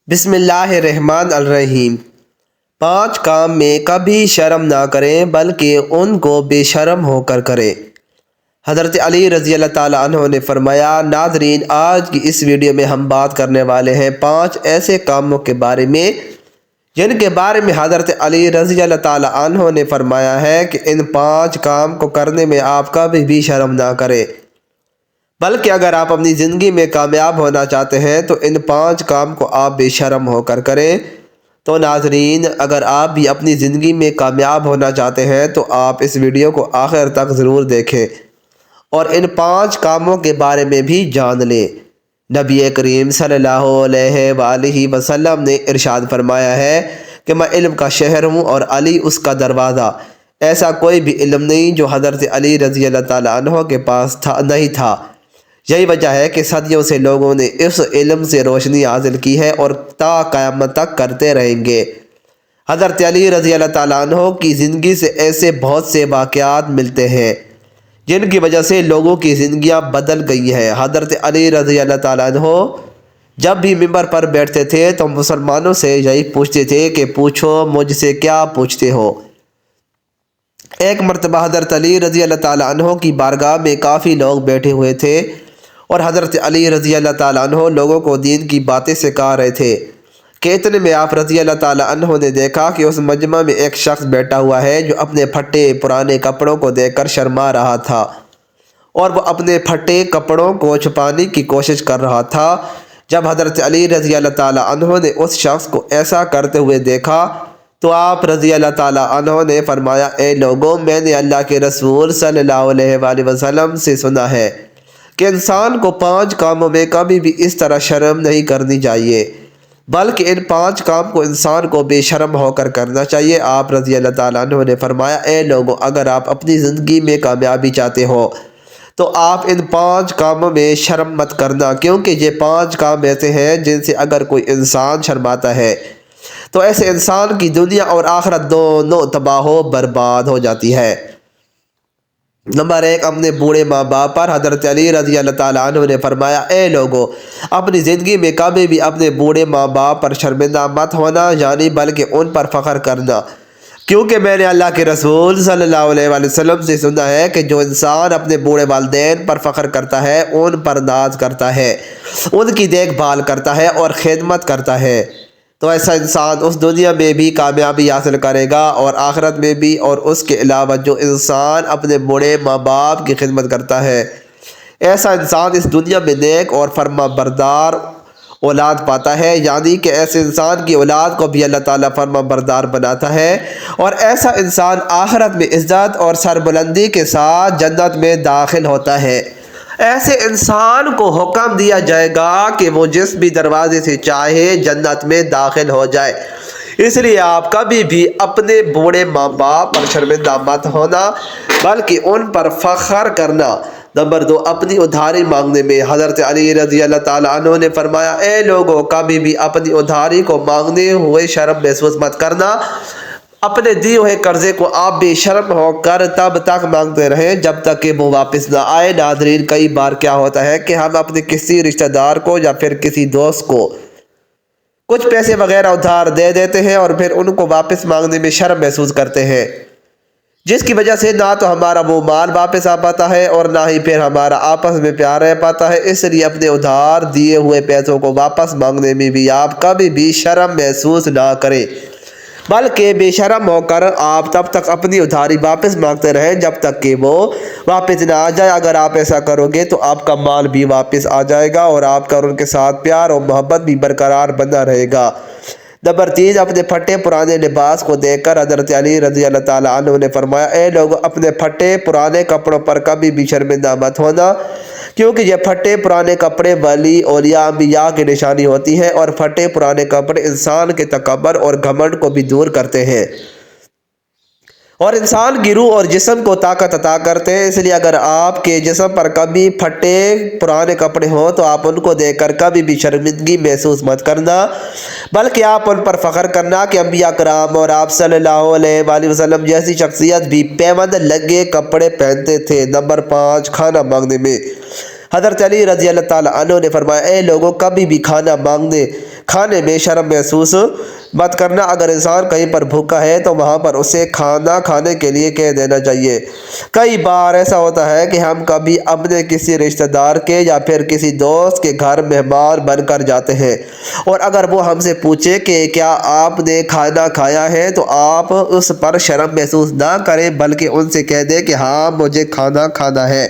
بسم اللہ الرحمن الرحیم۔ 5 کام میں کبھی شرم نہ کریں بلکہ ان کو بے شرم ہو کر کریں۔ حضرت علی رضی اللہ تعالیٰ عنہ نے فرمایا، ناظرین آج کی اس ویڈیو میں ہم بات کرنے والے ہیں 5 ایسے کاموں کے بارے میں جن کے بارے میں حضرت علی رضی اللہ تعالیٰ عنہ نے فرمایا ہے کہ ان 5 کام کو کرنے میں آپ کبھی بھی شرم نہ کریں، بلکہ اگر آپ اپنی زندگی میں کامیاب ہونا چاہتے ہیں تو ان 5 کام کو آپ بے شرم ہو کر کریں۔ تو ناظرین اگر آپ بھی اپنی زندگی میں کامیاب ہونا چاہتے ہیں تو آپ اس ویڈیو کو آخر تک ضرور دیکھیں اور ان 5 کاموں کے بارے میں بھی جان لیں۔ نبی کریم صلی اللہ علیہ وآلہ وسلم نے ارشاد فرمایا ہے کہ میں علم کا شہر ہوں اور علی اس کا دروازہ۔ ایسا کوئی بھی علم نہیں جو حضرت علی رضی اللہ تعالیٰ عنہ کے پاس نہیں تھا۔ یہی وجہ ہے کہ صدیوں سے لوگوں نے اس علم سے روشنی حاصل کی ہے اور تا قیامت تک کرتے رہیں گے۔ حضرت علی رضی اللہ تعالیٰ عنہ کی زندگی سے ایسے بہت سے واقعات ملتے ہیں جن کی وجہ سے لوگوں کی زندگیاں بدل گئی ہیں۔ حضرت علی رضی اللہ تعالیٰ عنہ جب بھی ممبر پر بیٹھتے تھے تو مسلمانوں سے یہی پوچھتے تھے کہ پوچھو مجھ سے کیا پوچھتے ہو۔ ایک مرتبہ حضرت علی رضی اللہ تعالیٰ عنہ کی بارگاہ میں کافی لوگ بیٹھے ہوئے تھے اور حضرت علی رضی اللہ تعالیٰ عنہ لوگوں کو دین کی باتیں سکھا رہے تھے کہ اتنے میں آپ رضی اللہ تعالیٰ عنہ نے دیکھا کہ اس مجمع میں ایک شخص بیٹھا ہوا ہے جو اپنے پھٹے پرانے کپڑوں کو دیکھ کر شرما رہا تھا اور وہ اپنے پھٹے کپڑوں کو چھپانے کی کوشش کر رہا تھا۔ جب حضرت علی رضی اللہ تعالیٰ عنہ نے اس شخص کو ایسا کرتے ہوئے دیکھا تو آپ رضی اللہ تعالیٰ عنہ نے فرمایا، اے لوگوں، میں نے اللہ کے رسول صلی اللہ علیہ وآلہ وسلم سے سنا ہے کہ انسان کو 5 کاموں میں کبھی بھی اس طرح شرم نہیں کرنی چاہیے، بلکہ ان 5 کام کو انسان کو بے شرم ہو کر کرنا چاہیے۔ آپ رضی اللہ تعالیٰ عنہ نے فرمایا، اے لوگوں، اگر آپ اپنی زندگی میں کامیابی چاہتے ہو تو آپ ان 5 کاموں میں شرم مت کرنا، کیونکہ یہ 5 کام ایسے ہیں جن سے اگر کوئی انسان شرماتا ہے تو ایسے انسان کی دنیا اور آخرت دونوں تباہ و برباد ہو جاتی ہے۔ نمبر 1، اپنے بوڑھے ماں باپ پر۔ حضرت علی رضی اللہ تعالیٰ عنہ نے فرمایا، اے لوگوں، اپنی زندگی میں کبھی بھی اپنے بوڑھے ماں باپ پر شرمندہ مت ہونا، یعنی بلکہ ان پر فخر کرنا، کیونکہ میں نے اللہ کے رسول صلی اللہ علیہ وآلہ وسلم سے سنا ہے کہ جو انسان اپنے بوڑھے والدین پر فخر کرتا ہے، ان پر ناز کرتا ہے، ان کی دیکھ بھال کرتا ہے اور خدمت کرتا ہے تو ایسا انسان اس دنیا میں بھی کامیابی حاصل کرے گا اور آخرت میں بھی۔ اور اس کے علاوہ جو انسان اپنے بوڑھے ماں باپ کی خدمت کرتا ہے، ایسا انسان اس دنیا میں نیک اور فرما بردار اولاد پاتا ہے، یعنی کہ ایسے انسان کی اولاد کو بھی اللہ تعالیٰ فرما بردار بناتا ہے اور ایسا انسان آخرت میں عزت اور سربلندی کے ساتھ جنت میں داخل ہوتا ہے۔ ایسے انسان کو حکم دیا جائے گا کہ وہ جس بھی دروازے سے چاہے جنت میں داخل ہو جائے۔ اس لیے آپ کبھی بھی اپنے بوڑھے ماں باپ پر شرمندہ مت ہونا بلکہ ان پر فخر کرنا۔ نمبر 2، اپنی ادھاری مانگنے میں۔ حضرت علی رضی اللہ تعالیٰ عنہ نے فرمایا، اے لوگوں، کبھی بھی اپنی ادھاری کو مانگنے ہوئے شرم محسوس مت کرنا۔ اپنے دیے ہوئے قرضے کو آپ بے شرم ہو کر تب تک مانگتے رہیں جب تک کہ وہ واپس نہ آئے۔ ناظرین کئی بار کیا ہوتا ہے کہ ہم اپنے کسی رشتہ دار کو یا پھر کسی دوست کو کچھ پیسے وغیرہ ادھار دے دیتے ہیں اور پھر ان کو واپس مانگنے میں شرم محسوس کرتے ہیں، جس کی وجہ سے نہ تو ہمارا وہ مال واپس آ پاتا ہے اور نہ ہی پھر ہمارا آپس میں پیار رہ پاتا ہے۔ اس لیے اپنے ادھار دیے ہوئے پیسوں کو واپس مانگنے میں بھی آپ کبھی بھی شرم محسوس نہ کریں، بلکہ بے شرم ہو کر آپ تب تک اپنی ادھاری واپس مانگتے رہیں جب تک کہ وہ واپس نہ آ جائے۔ اگر آپ ایسا کرو گے تو آپ کا مال بھی واپس آ جائے گا اور آپ کا ان کے ساتھ پیار اور محبت بھی برقرار بنا رہے گا۔ نمبر 3، اپنے پھٹے پرانے لباس کو دیکھ کر حضرت علی رضی اللہ تعالیٰ عنہ نے فرمایا، اے لوگ، اپنے پھٹے پرانے کپڑوں پر کبھی بھی شرمندہ مت ہونا، کیونکہ یہ پھٹے پرانے کپڑے ولی اولیاء انبیاء کی نشانی ہوتی ہے اور پھٹے پرانے کپڑے انسان کے تکبر اور گھمنڈ کو بھی دور کرتے ہیں اور انسان کی روح اور جسم کو طاقت عطا کرتے ہیں۔ اس لیے اگر آپ کے جسم پر کبھی پھٹے پرانے کپڑے ہوں تو آپ ان کو دیکھ کر کبھی بھی شرمندگی محسوس مت کرنا، بلکہ آپ ان پر فخر کرنا کہ انبیاء کرام اور آپ صلی اللہ علیہ وآلہ وسلم جیسی شخصیت بھی پیوند لگے کپڑے پہنتے تھے۔ نمبر 5، کھانا مانگنے میں۔ حضرت علی رضی اللہ تعالیٰ عنہ نے فرمایا، اے لوگوں، کبھی بھی کھانا مانگنے کھانے میں شرم محسوس مت کرنا۔ اگر انسان کہیں پر بھوکا ہے تو وہاں پر اسے کھانا کھانے کے لیے کہہ دینا چاہیے۔ کئی بار ایسا ہوتا ہے کہ ہم کبھی اپنے کسی رشتہ دار کے یا پھر کسی دوست کے گھر مہمان بن کر جاتے ہیں، اور اگر وہ ہم سے پوچھے کہ کیا آپ نے کھانا کھایا ہے تو آپ اس پر شرم محسوس نہ کریں، بلکہ ان سے کہہ دیں کہ ہاں مجھے کھانا کھانا ہے۔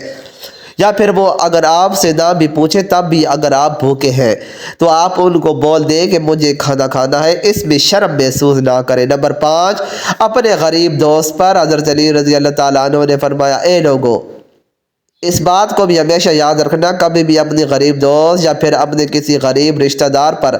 یا پھر وہ اگر آپ سے نہ بھی پوچھے تب بھی اگر آپ بھوکے ہیں تو آپ ان کو بول دیں کہ مجھے کھانا کھانا ہے، اس میں شرم محسوس نہ کریں۔ نمبر 5، اپنے غریب دوست پر حضرت علی رضی اللہ تعالیٰ عنہ نے فرمایا، اے لوگو، اس بات کو بھی ہمیشہ یاد رکھنا، کبھی بھی اپنے غریب دوست یا پھر اپنے کسی غریب رشتہ دار پر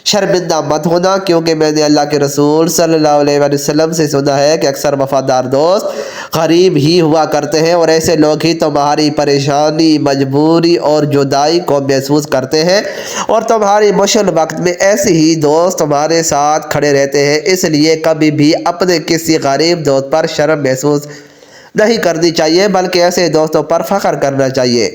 شرمندہ مت ہونا، کیونکہ میں نے اللہ کے رسول صلی اللہ علیہ وسلم سے سنا ہے کہ اکثر وفادار دوست غریب ہی ہوا کرتے ہیں، اور ایسے لوگ ہی تمہاری پریشانی، مجبوری اور جدائی کو محسوس کرتے ہیں، اور تمہاری مشکل وقت میں ایسے ہی دوست تمہارے ساتھ کھڑے رہتے ہیں۔ اس لیے کبھی بھی اپنے کسی غریب دوست پر شرم محسوس نہیں کرنی چاہیے، بلکہ ایسے دوستوں پر فخر کرنا چاہیے۔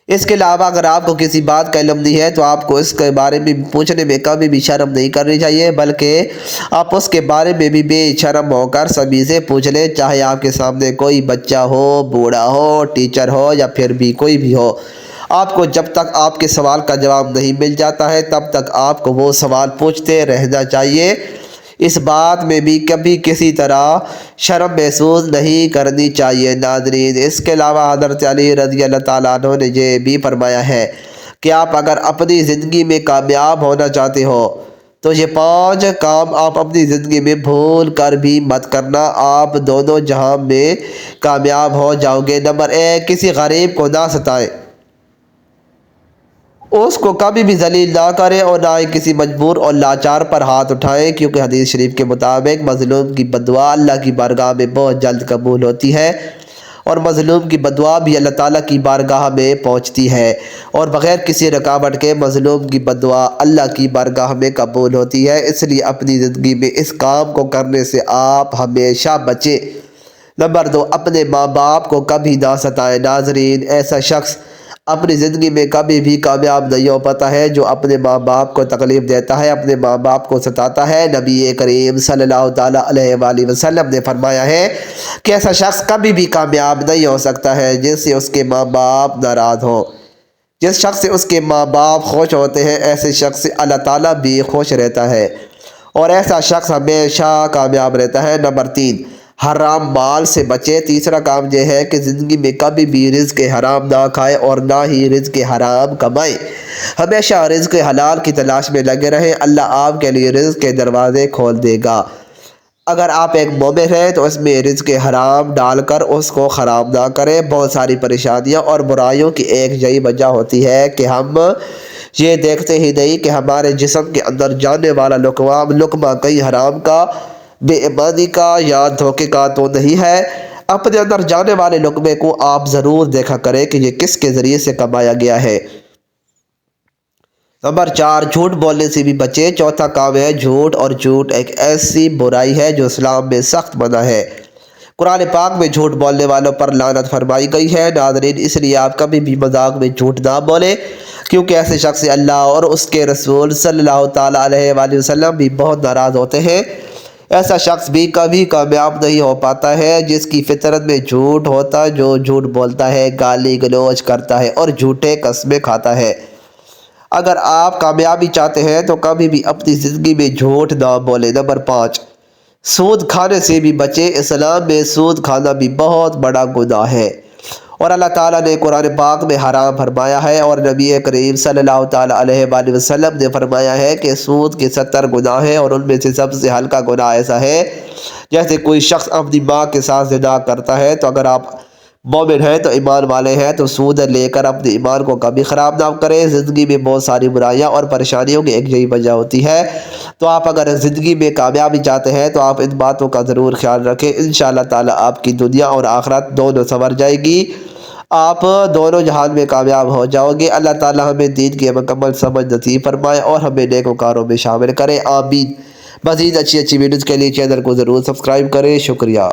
اس کے علاوہ اگر آپ کو کسی بات کا علم نہیں ہے تو آپ کو اس کے بارے میں پوچھنے میں کبھی بھی شرم نہیں کرنی چاہیے، بلکہ آپ اس کے بارے میں بھی بے شرم ہو کر سبھی سے پوچھ لیں، چاہے آپ کے سامنے کوئی بچہ ہو، بوڑھا ہو، ٹیچر ہو یا پھر بھی کوئی بھی ہو۔ آپ کو جب تک آپ کے سوال کا جواب نہیں مل جاتا ہے تب تک آپ کو وہ سوال پوچھتے رہنا چاہیے۔ اس بات میں بھی کبھی کسی طرح شرم محسوس نہیں کرنی چاہیے۔ ناظرین، اس کے علاوہ حضرت علی رضی اللہ تعالیٰ عنہ نے یہ بھی فرمایا ہے کہ آپ اگر اپنی زندگی میں کامیاب ہونا چاہتے ہو تو یہ 5 کام آپ اپنی زندگی میں بھول کر بھی مت کرنا، آپ دونوں جہاں میں کامیاب ہو جاؤ گے۔ نمبر 1، کسی غریب کو نہ ستائیں، اس کو کبھی بھی ذلیل نہ کریں اور نہ ہی کسی مجبور اور لاچار پر ہاتھ اٹھائیں، کیونکہ حدیث شریف کے مطابق مظلوم کی بدعا اللہ کی بارگاہ میں بہت جلد قبول ہوتی ہے، اور مظلوم کی بدعا بھی اللہ تعالیٰ کی بارگاہ میں پہنچتی ہے، اور بغیر کسی رکاوٹ کے مظلوم کی بدعا اللہ کی بارگاہ میں قبول ہوتی ہے۔ اس لیے اپنی زندگی میں اس کام کو کرنے سے آپ ہمیشہ بچیں۔ نمبر 2، اپنے ماں باپ کو کبھی نہ ستائیں۔ ناظرین، ایسا شخص اپنی زندگی میں کبھی بھی کامیاب نہیں ہو پاتا ہے جو اپنے ماں باپ کو تکلیف دیتا ہے، اپنے ماں باپ کو ستاتا ہے۔ نبی کریم صلی اللہ تعالیٰ علیہ وآلہ وسلم نے فرمایا ہے کہ ایسا شخص کبھی بھی کامیاب نہیں ہو سکتا ہے جس سے اس کے ماں باپ ناراض ہو۔ جس شخص سے اس کے ماں باپ خوش ہوتے ہیں ایسے شخص سے اللہ تعالیٰ بھی خوش رہتا ہے، اور ایسا شخص ہمیشہ کامیاب رہتا ہے۔ نمبر 3، حرام مال سے بچے۔ تیسرا کام یہ ہے کہ زندگی میں کبھی بھی رزق حرام نہ کھائے اور نہ ہی رزق حرام کمائیں، ہمیشہ رزق حلال کی تلاش میں لگے رہیں، اللہ آپ کے لیے رزق کے دروازے کھول دے گا۔ اگر آپ ایک مومن ہیں تو اس میں رزق حرام ڈال کر اس کو خراب نہ کریں۔ بہت ساری پریشانیاں اور برائیوں کی ایک یہی وجہ ہوتی ہے کہ ہم یہ دیکھتے ہی نہیں کہ ہمارے جسم کے اندر جانے والا لقمہ کہیں حرام کا، بے ایمانی کا یا دھوکے کا تو نہیں ہے۔ اپنے اندر جانے والے لقمے کو آپ ضرور دیکھا کریں کہ یہ کس کے ذریعے سے کمایا گیا ہے۔ نمبر 4، جھوٹ بولنے سے بھی بچے۔ چوتھا کام ہے جھوٹ، اور جھوٹ ایک ایسی برائی ہے جو اسلام میں سخت منع ہے۔ قرآن پاک میں جھوٹ بولنے والوں پر لعنت فرمائی گئی ہے۔ ناظرین، اس لیے آپ کبھی بھی مذاق میں جھوٹ نہ بولیں، کیونکہ ایسے شخص سے اللہ اور اس کے رسول صلی اللہ تعالیٰ علیہ وآلہ وسلم بھی بہت ناراض ہوتے ہیں۔ ایسا شخص بھی کبھی کامیاب نہیں ہو پاتا ہے جس کی فطرت میں جھوٹ ہوتا، جو جھوٹ بولتا ہے، گالی گلوچ کرتا ہے اور جھوٹے قسمیں کھاتا ہے۔ اگر آپ کامیابی چاہتے ہیں تو کبھی بھی اپنی زندگی میں جھوٹ نہ بولیں۔ نمبر 5، سود کھانے سے بھی بچیں۔ اسلام میں سود کھانا بھی بہت بڑا گناہ ہے، اور اللہ تعالیٰ نے قرآن پاک میں حرام فرمایا ہے، اور نبی کریم صلی اللہ تعالیٰ علیہ وآلہ وسلم نے فرمایا ہے کہ سود کے 70 گناہ ہیں، اور ان میں سے سب سے ہلکا گناہ ایسا ہے جیسے کوئی شخص اپنی ماں کے ساتھ زنا کرتا ہے۔ تو اگر آپ مومن ہیں تو ایمان والے ہیں تو سود لے کر اپنے ایمان کو کبھی خراب نہ کریں۔ زندگی میں بہت ساری برائیاں اور پریشانیوں کی ایک یہی وجہ ہوتی ہے، تو آپ اگر زندگی میں کامیابی چاہتے ہیں تو آپ ان باتوں کا ضرور خیال رکھیں۔ انشاءاللہ تعالیٰ آپ کی دنیا اور آخرت دونوں سنور جائے گی، آپ دونوں جہان میں کامیاب ہو جاؤ گے۔ اللہ تعالیٰ ہمیں دین کی مکمل سمجھ نصیب فرمائے اور ہمیں نیکوکاروں میں شامل کرے، آمین۔ مزید اچھی ویڈیوز کے لیے چینل کو ضرور سبسکرائب کریں۔ شکریہ۔